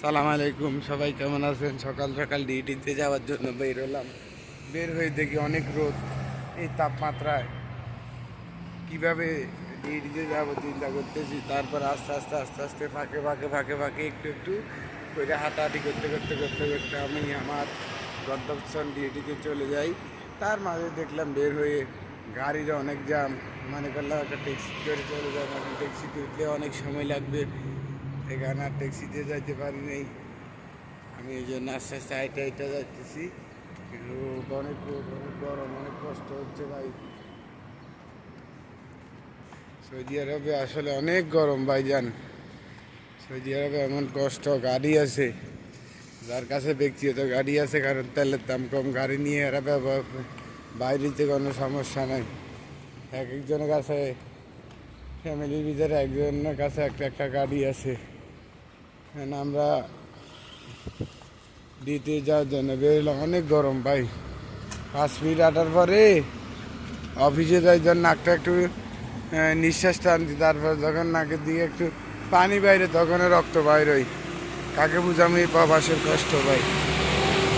সালাম আলাইকুম, সবাই কেমন আছেন? সকাল সকাল ডিউটিতে যাওয়ার জন্য বের হলাম। বের হয়ে দেখি অনেক রোদ। এই তাপমাত্রায় কিভাবে ডিউটিতে যাবো চিন্তা করতেছি। তারপর আস্তে আস্তে আস্তে আস্তে ফাঁকে একটু একটু করে হাঁটাহাঁটি করতে করতে করতে করতে আমি আমার গন্তব্যস্থান ডিউটিতে চলে যাই। তার মাঝে দেখলাম বের হয়ে গাড়ির অনেক জ্যাম। মনে করলাম একটা ট্যাক্সি করে চলে যাবো, এখন ট্যাক্সিতে উঠলে অনেক সময় লাগবে। এখানে আর ট্যাক্সিতে যাইতে পারি নাই। আমি এই জন্য আস্তে আস্তে হাইটা যাচ্তেছি। রোদ অনেক গরম, অনেক কষ্ট হচ্ছে ভাই। সৌদি আরবে আসলে অনেক গরম ভাইজান। সৌদি আরবে এমন কষ্ট, গাড়ি আছে যার কাছে ব্যক্তিগত গাড়ি আছে, কারণ তেলের দাম কম, গাড়ি নিয়ে এরা বাইরেতে কোনো সমস্যা নাই। এক একজনের কাছে, ফ্যামিলির ভিতরে একজনের কাছে একটা একটা গাড়ি আছে। আমরা ডিউটি যাওয়ার জন্য বেরোলাম। অনেক গরম ভাই। 5 মিনিট হাঁটার পরে অফিসে যাই জন্য নাকটা একটু নিঃশ্বাস টানছি। তারপর যখন নাকের দিকে একটু পানি বাইরে, তখন রক্ত বাইর হয়। কাকে বুঝাম এই প্রবাসের কষ্ট ভাই।